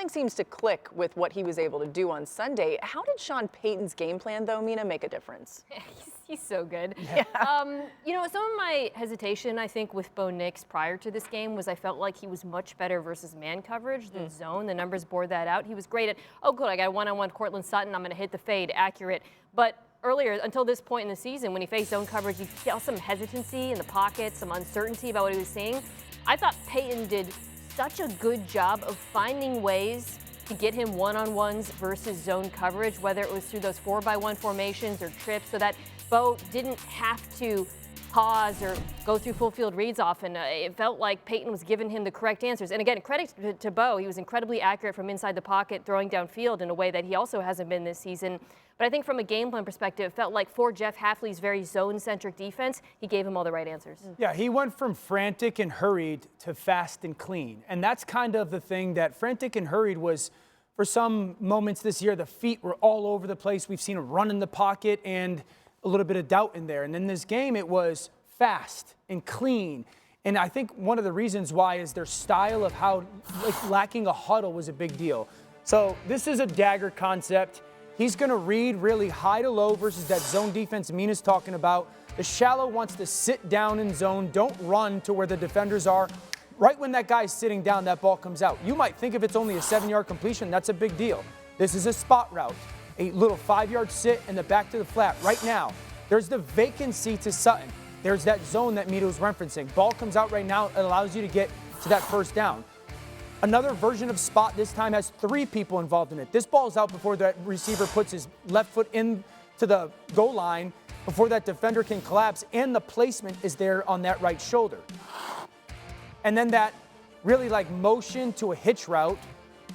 something seems to click with what he was able to do on Sunday. How did Sean Payton's game plan, though, Mina, make a difference? He's so good. Yeah. You know, some of my hesitation, I think, with Bo Nix prior to this game was I felt like he was much better versus man coverage than zone. The numbers bore that out. He was great at, oh, good, I got a one-on-one Cortland Sutton. I'm going to hit the fade, accurate. But earlier, until this point in the season, when he faced zone coverage, you felt some hesitancy in the pocket, some uncertainty about what he was seeing. I thought Payton did such a good job of finding ways to get him one-on-ones versus zone coverage, whether it was through those 4x1 formations or trips, so that Bo didn't have to pause or go through full field reads often. It felt like Payton was giving him the correct answers. And again, credit to Bo. He was incredibly accurate from inside the pocket, throwing downfield in a way that he also hasn't been this season. But I think from a game plan perspective, it felt like for Jeff Hafley's very zone-centric defense, he gave him all the right answers. Yeah, he went from frantic and hurried to fast and clean. And that's kind of the thing that frantic and hurried was, for some moments this year, the feet were all over the place. We've seen him run in the pocket and a little bit of doubt in there. And then this game, it was fast and clean. And I think one of the reasons why is their style of how lacking a huddle was a big deal. So this is a dagger concept. He's going to read really high to low versus that zone defense Mina's talking about. The shallow wants to sit down in zone. Don't run to where the defenders are. Right when that guy's sitting down, that ball comes out. You might think if it's only a 7-yard completion, that's a big deal. This is a spot route. A little 5-yard sit and the back to the flat. Right now, there's the vacancy to Sutton. There's that zone that Mina was referencing. Ball comes out right now. It allows you to get to that first down. Another version of spot this time has 3 people involved in it. This ball is out before that receiver puts his left foot into the goal line, before that defender can collapse, and the placement is there on that right shoulder. And then that really like motion to a hitch route.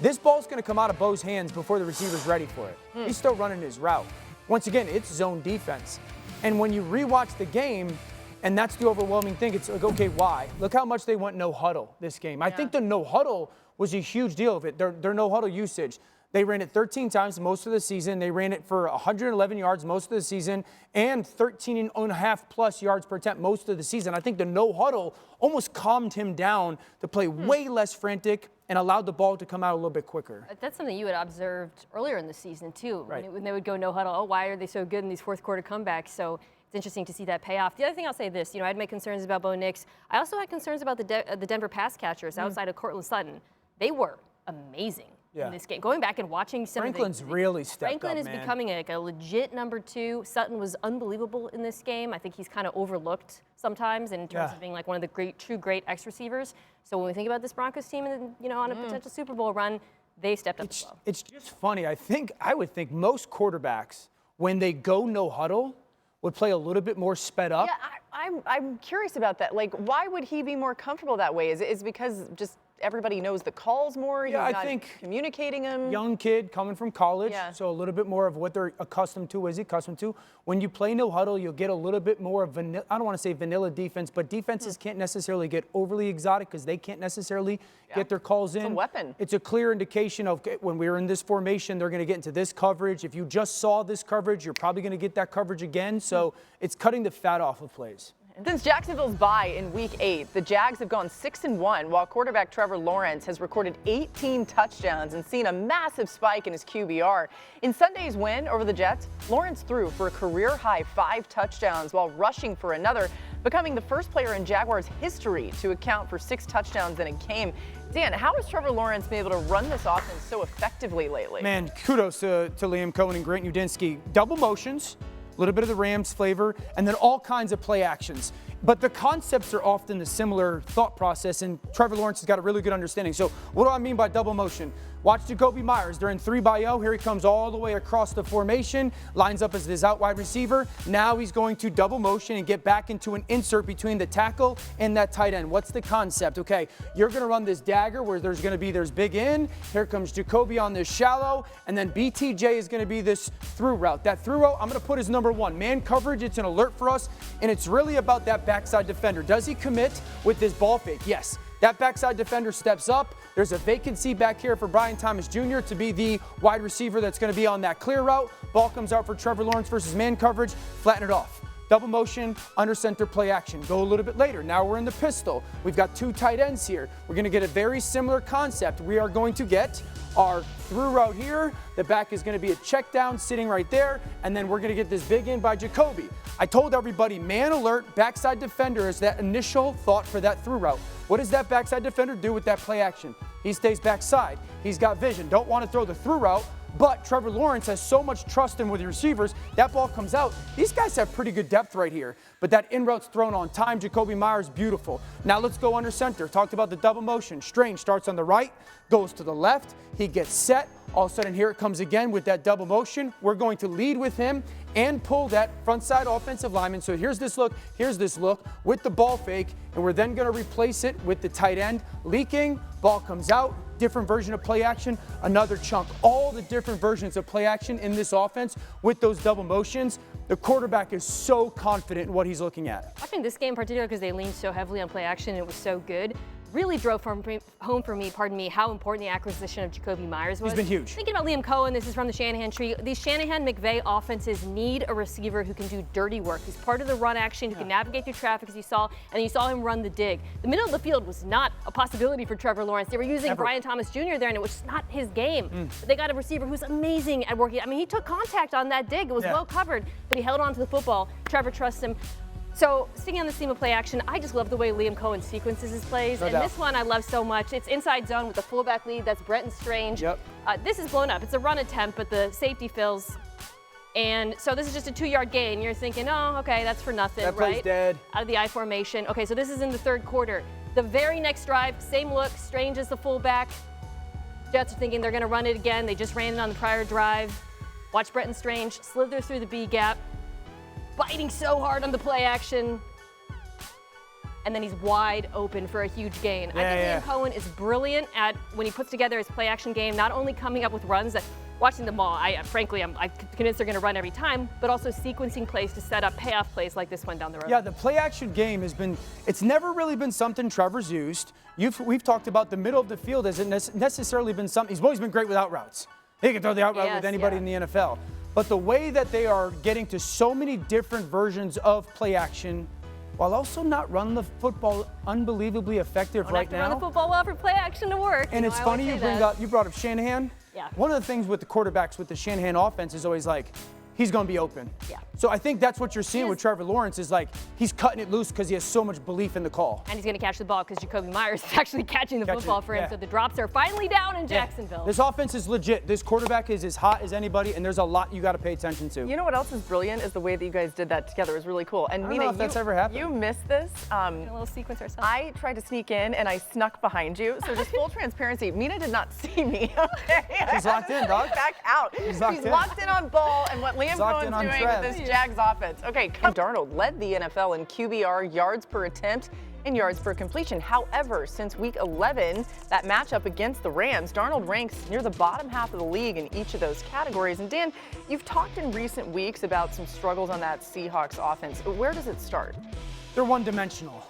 This ball's going to come out of Bo's hands before the receiver's ready for it. He's still running his route. Once again, it's zone defense. And when you rewatch the game, and that's the overwhelming thing, it's like, okay, why? Look how much they went no huddle this game. I think the no huddle was a huge deal of it. Their no huddle usage. They ran it 13 times most of the season. They ran it for 111 yards most of the season and 13.5 plus yards per attempt most of the season. I think the no huddle almost calmed him down to play way less frantic and allowed the ball to come out a little bit quicker. That's something you had observed earlier in the season, too. Right. When they would go no huddle, oh, why are they so good in these fourth quarter comebacks? So it's interesting to see that pay off. The other thing I'll say this, I had my concerns about Bo Nix. I also had concerns about the Denver pass catchers outside of Cortland Sutton. They were amazing in this game. Going back and watching some Franklin's really stepped up, Franklin is becoming like a legit number 2. Sutton was unbelievable in this game. I think he's kind of overlooked sometimes in terms of being like one of the true great X receivers. So when we think about this Broncos team and on a potential Super Bowl run, they stepped up as well. It's just funny. I would think most quarterbacks, when they go no huddle, would play a little bit more sped up. Yeah, I'm curious about that. Like, why would he be more comfortable that way? Is it because just everybody knows the calls more? Yeah, He's I not think communicating them. Young kid coming from college, so a little bit more of what they're accustomed to. When you play no huddle, you'll get a little bit more of vanilla. I don't want to say vanilla defense, but defenses can't necessarily get overly exotic because they can't necessarily get their calls in. It's a weapon. It's a clear indication of when we're in this formation, they're going to get into this coverage. If you just saw this coverage, you're probably going to get that coverage again. So it's cutting the fat off of plays. Since Jacksonville's bye in Week 8, the Jags have gone 6-1, while quarterback Trevor Lawrence has recorded 18 touchdowns and seen a massive spike in his QBR. In Sunday's win over the Jets, Lawrence threw for a career-high 5 touchdowns while rushing for another, becoming the first player in Jaguars history to account for 6 touchdowns in a game. Dan, how has Trevor Lawrence been able to run this offense so effectively lately? Man, kudos to Liam Cohen and Grant Udinski. Double motions, a little bit of the Rams flavor, and then all kinds of play actions. But the concepts are often the similar thought process, and Trevor Lawrence has got a really good understanding. So what do I mean by double motion? Watch Jacoby Myers. They're in 3-0. Here he comes all the way across the formation, lines up as his out wide receiver. Now he's going to double motion and get back into an insert between the tackle and that tight end. What's the concept? Okay, you're going to run this dagger where there's big in. Here comes Jacoby on this shallow, and then BTJ is going to be this through route. That through route, I'm going to put as number 1. Man coverage, it's an alert for us, and it's really about that backside defender. Does he commit with this ball fake? Yes. That backside defender steps up. There's a vacancy back here for Brian Thomas Jr. to be the wide receiver that's going to be on that clear route. Ball comes out for Trevor Lawrence versus man coverage. Flatten it off. double motion, under center play action. Go a little bit later. Now we're in the pistol. We've got 2 tight ends here. We're going to get a very similar concept. We are going to get our through route here. The back is going to be a check down sitting right there. And then we're going to get this big in by Jacoby. I told everybody, man alert, backside defender is that initial thought for that through route. What does that backside defender do with that play action? He stays backside. He's got vision. Don't want to throw the through route. But Trevor Lawrence has so much trust in with the receivers. That ball comes out. These guys have pretty good depth right here. But that in route's thrown on time. Jacoby Myers, beautiful. Now let's go under center. Talked about the double motion. Strange starts on the right, goes to the left. He gets set. All of a sudden, here it comes again with that double motion. We're going to lead with him and pull that front side offensive lineman. So here's this look with the ball fake. And we're then going to replace it with the tight end leaking. Ball comes out. Different version of play action, another chunk. All the different versions of play action in this offense with those double motions. The quarterback is so confident in what he's looking at. Watching this game in particular, because they leaned so heavily on play action and it was so good, really drove home for me, how important the acquisition of Jacoby Myers was. He's been huge. Thinking about Liam Cohen, this is from the Shanahan tree. These Shanahan-McVay offenses need a receiver who can do dirty work. He's part of the run action, who can navigate through traffic, as you saw, and then you saw him run the dig. The middle of the field was not a possibility for Trevor Lawrence. They were using Brian Thomas Jr. there, and it was not his game. But they got a receiver who's amazing at working. I mean, he took contact on that dig. It was well covered, but he held on to the football. Trevor trusts him. So, speaking on the theme of play action, I just love the way Liam Cohen sequences his plays. And this one I love so much. It's inside zone with the fullback lead. That's Brenton Strange. This is blown up. It's a run attempt, but the safety fills. And so this is just a 2-yard gain. You're thinking, oh, okay, that's for nothing, that play's dead. Out of the I formation. Okay, so this is in the 3rd quarter. The very next drive, same look, Strange is the fullback. Jets are thinking they're going to run it again. They just ran it on the prior drive. Watch Brenton Strange slither through the B gap. Biting so hard on the play action, and then he's wide open for a huge gain. I think Liam Cohen is brilliant at when he puts together his play action game, not only coming up with runs that, watching them all, I'm convinced they're going to run every time, but also sequencing plays to set up payoff plays like this one down the road. Yeah, the play action game it's never really been something Trevor's used. We've talked about the middle of the field hasn't necessarily been something. He's always been great with out routes. He can throw the out route with anybody in the NFL. But the way that they are getting to so many different versions of play action, while also not running the football unbelievably effective right now. Run the football well for play action to work. And it's funny you brought up Shanahan. Yeah. One of the things with the quarterbacks with the Shanahan offense is always like, he's going to be open. Yeah. So I think that's what you're seeing with Trevor Lawrence is like he's cutting it loose because he has so much belief in the call. And he's going to catch the ball because Jacoby Myers is actually catching the football for him. So the drops are finally down in Jacksonville. This offense is legit. This quarterback is as hot as anybody, and there's a lot you got to pay attention to. You know what else is brilliant is the way that you guys did that together. It was really cool. And I don't know if that's ever happened. You missed this. A little sequence ourselves. I tried to sneak in and I snuck behind you. So just full transparency, Mina did not see me. She's locked in, dog. Back out. She's locked in on ball and what Liam Cohen's doing with this Jags offense. Okay, Darnold led the NFL in QBR, yards per attempt, and yards per completion. However, since week 11, that matchup against the Rams, Darnold ranks near the bottom half of the league in each of those categories. And Dan, you've talked in recent weeks about some struggles on that Seahawks offense. Where does it start? They're one-dimensional.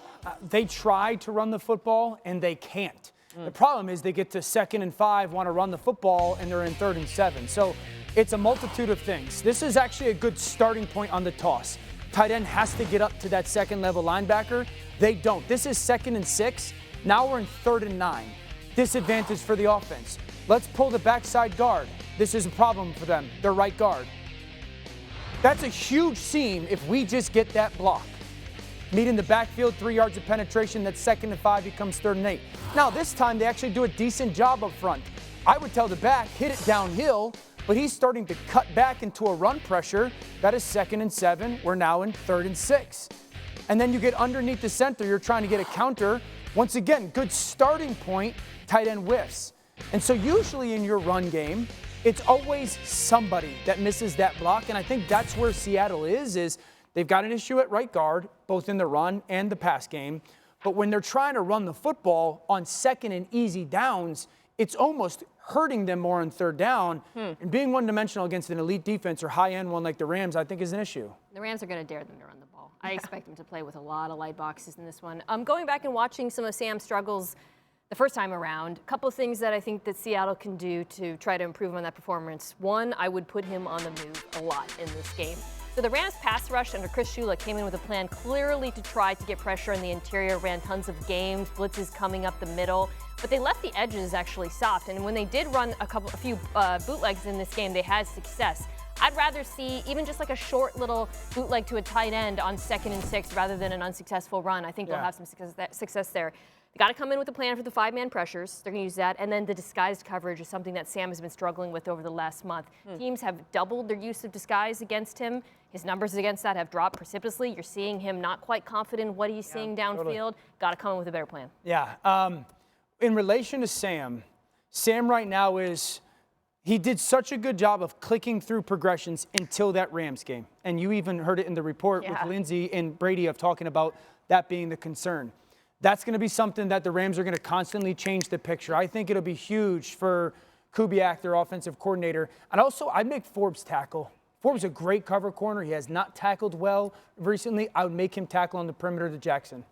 They try to run the football, and they can't. The problem is they get to 2nd and 5, want to run the football, and they're in 3rd and 7. So it's a multitude of things. This is actually a good starting point on the toss. Tight end has to get up to that 2nd level linebacker. They don't. This is 2nd and 6. Now we're in 3rd and 9. Disadvantage for the offense. Let's pull the backside guard. This is a problem for them, their right guard. That's a huge seam if we just get that block. Meet in the backfield, 3 yards of penetration, that's 2nd and 5 becomes 3rd and 8. Now this time they actually do a decent job up front. I would tell the back, hit it downhill, but he's starting to cut back into a run pressure. That is 2nd and 7. We're now in 3rd and 6. And then you get underneath the center. You're trying to get a counter. Once again, good starting point, tight end whiffs. And so usually in your run game, it's always somebody that misses that block. And I think that's where Seattle is they've got an issue at right guard, both in the run and the pass game. But when they're trying to run the football on 2nd and easy downs, it's almost hurting them more on 3rd down. And being one-dimensional against an elite defense or high-end one like the Rams, I think is an issue. The Rams are going to dare them to run the ball. I expect them to play with a lot of light boxes in this one. Going back and watching some of Sam's struggles the first time around, a couple of things that I think that Seattle can do to try to improve on that performance. One, I would put him on the move a lot in this game. So the Rams pass rush under Chris Shula came in with a plan clearly to try to get pressure in the interior, ran tons of games, blitzes coming up the middle, but they left the edges actually soft. And when they did run a few bootlegs in this game, they had success. I'd rather see even just like a short little bootleg to a tight end on 2nd and 6 rather than an unsuccessful run. I think they'll have some success there. They got to come in with a plan for the 5-man pressures. They're going to use that. And then the disguised coverage is something that Sam has been struggling with over the last month. Teams have doubled their use of disguise against him. His numbers against that have dropped precipitously. You're seeing him not quite confident in what he's seeing downfield. Totally. Got to come in with a better plan. Yeah. In relation to Sam right now he did such a good job of clicking through progressions until that Rams game. And you even heard it in the report with Lindsay and Brady of talking about that being the concern. That's going to be something that the Rams are going to constantly change the picture. I think it'll be huge for Kubiak, their offensive coordinator. And also, I'd make Forbes tackle. Forbes is a great cover corner. He has not tackled well recently. I would make him tackle on the perimeter to Jackson.